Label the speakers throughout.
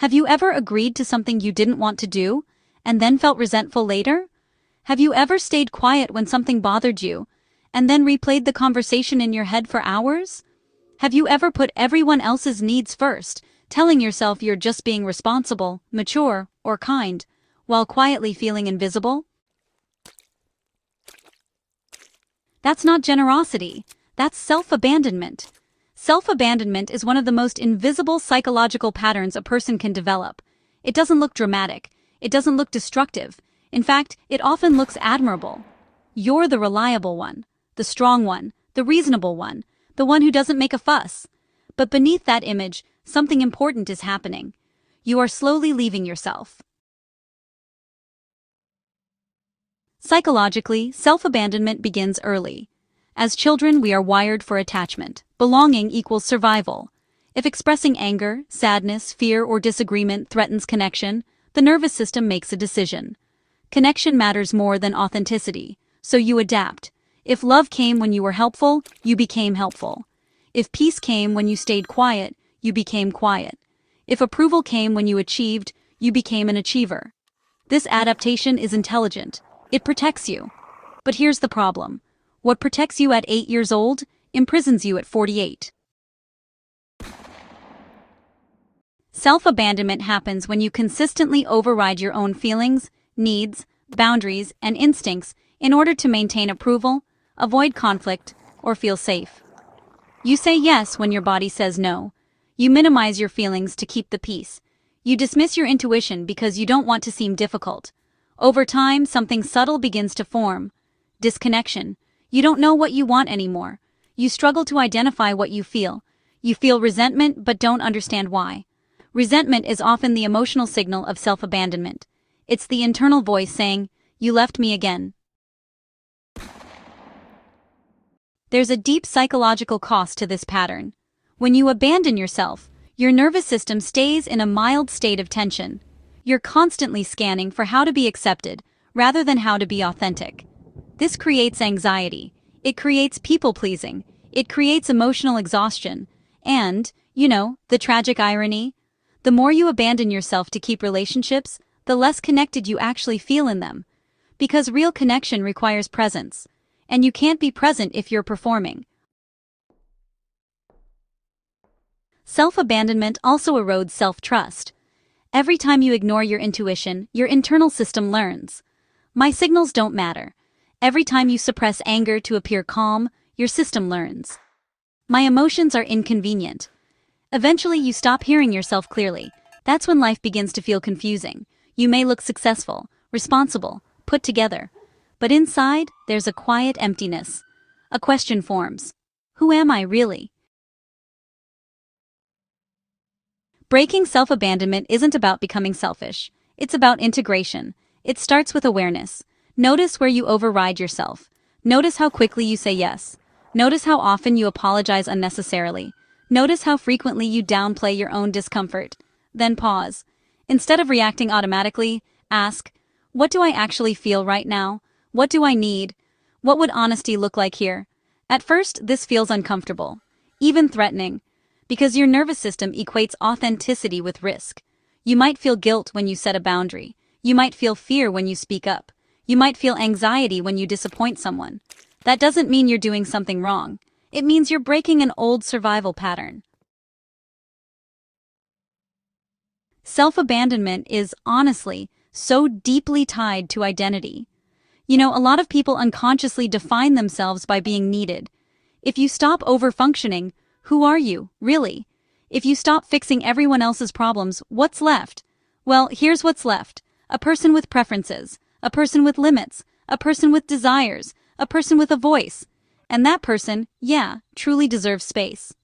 Speaker 1: Have you ever agreed to something you didn't want to do, and then felt resentful later? Have you ever stayed quiet when something bothered you, and then replayed the conversation in your head for hours? Have you ever put everyone else's needs first, telling yourself you're just being responsible, mature, or kind, while quietly feeling invisible? That's not generosity, that's self-abandonment. Self-abandonment is one of the most invisible psychological patterns a person can develop. It doesn't look dramatic, it doesn't look destructive. In fact, it often looks admirable. You're the reliable one, the strong one, the reasonable one, the one who doesn't make a fuss. But beneath that image, something important is happening. You are slowly leaving yourself. Psychologically, self-abandonment begins early. As children, we are wired for attachment. Belonging equals survival. If expressing anger, sadness, fear, or disagreement threatens connection, the nervous system makes a decision. Connection matters more than authenticity, so you adapt. If love came when you were helpful, you became helpful. If peace came when you stayed quiet, you became quiet. If approval came when you achieved, you became an achiever. This adaptation is intelligent. It protects you. But here's the problem. What protects you at 8 years old imprisons you at 48. Self-abandonment happens when you consistently override your own feelings, needs, boundaries, and instincts in order to maintain approval, avoid conflict, or feel safe. You say yes when your body says no. You minimize your feelings to keep the peace. You dismiss your intuition because you don't want to seem difficult. Over time, something subtle begins to form. Disconnection. You don't know what you want anymore. You struggle to identify what you feel. You feel resentment but don't understand why. Resentment is often the emotional signal of self-abandonment. It's the internal voice saying, "You left me again." There's a deep psychological cost to this pattern. When you abandon yourself, your nervous system stays in a mild state of tension. You're constantly scanning for how to be accepted, rather than how to be authentic. This creates anxiety. It creates people-pleasing. It creates emotional exhaustion. And, the tragic irony? The more you abandon yourself to keep relationships, the less connected you actually feel in them. Because real connection requires presence. And you can't be present if you're performing. Self-abandonment also erodes self-trust. Every time you ignore your intuition, your internal system learns. My signals don't matter. Every time you suppress anger to appear calm, your system learns. My emotions are inconvenient. Eventually you stop hearing yourself clearly. That's when life begins to feel confusing. You may look successful, responsible, put together. But inside, there's a quiet emptiness. A question forms. Who am I really? Breaking self-abandonment isn't about becoming selfish. It's about integration. It starts with awareness. Notice where you override yourself. Notice how quickly you say yes. Notice how often you apologize unnecessarily. Notice how frequently you downplay your own discomfort. Then pause. Instead of reacting automatically, ask, what do I actually feel right now? What do I need? What would honesty look like here? At first, this feels uncomfortable, even threatening, because your nervous system equates authenticity with risk. You might feel guilt when you set a boundary. You might feel fear when you speak up. You might feel anxiety when you disappoint someone. That doesn't mean you're doing something wrong. It means you're breaking an old survival pattern. Self-abandonment is, honestly, so deeply tied to identity. A lot of people unconsciously define themselves by being needed. If you stop over-functioning, who are you, really? If you stop fixing everyone else's problems, what's left? Well, here's what's left. A person with preferences, a person with limits, a person with desires, a person with a voice. And that person, truly deserves space.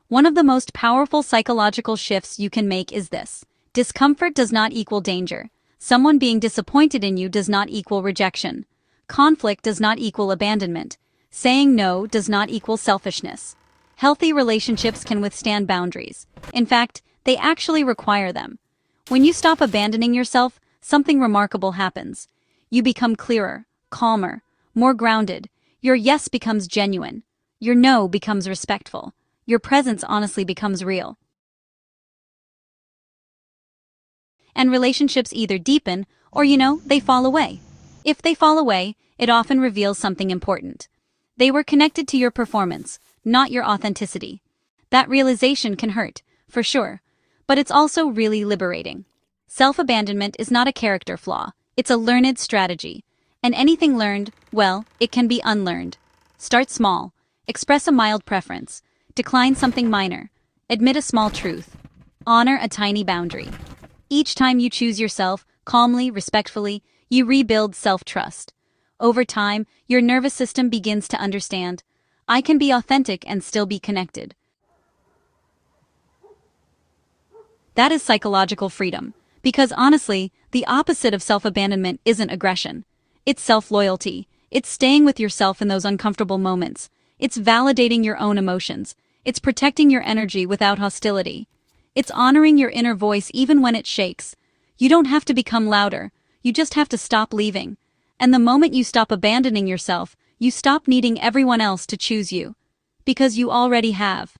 Speaker 1: One of the most powerful psychological shifts you can make is this. Discomfort does not equal danger. Someone being disappointed in you does not equal rejection. Conflict does not equal abandonment. Saying no does not equal selfishness. Healthy relationships can withstand boundaries. In fact, they actually require them. When you stop abandoning yourself, something remarkable happens. You become clearer, calmer, more grounded. Your yes becomes genuine. Your no becomes respectful. your presence honestly becomes real. And relationships either deepen or, they fall away. If they fall away, it often reveals something important. They were connected to your performance, not your authenticity. That realization can hurt, for sure, but it's also really liberating. Self-abandonment is not a character flaw, it's a learned strategy. And anything learned, well, it can be unlearned. Start small, express a mild preference, decline something minor, admit a small truth, honor a tiny boundary. Each time you choose yourself, calmly, respectfully, you rebuild self-trust. Over time, your nervous system begins to understand, I can be authentic and still be connected. That is psychological freedom. Because honestly, the opposite of self-abandonment isn't aggression. It's self-loyalty. It's staying with yourself in those uncomfortable moments. It's validating your own emotions. It's protecting your energy without hostility. It's honoring your inner voice even when it shakes. You don't have to become louder. You just have to stop leaving. And the moment you stop abandoning yourself, you stop needing everyone else to choose you. Because you already have.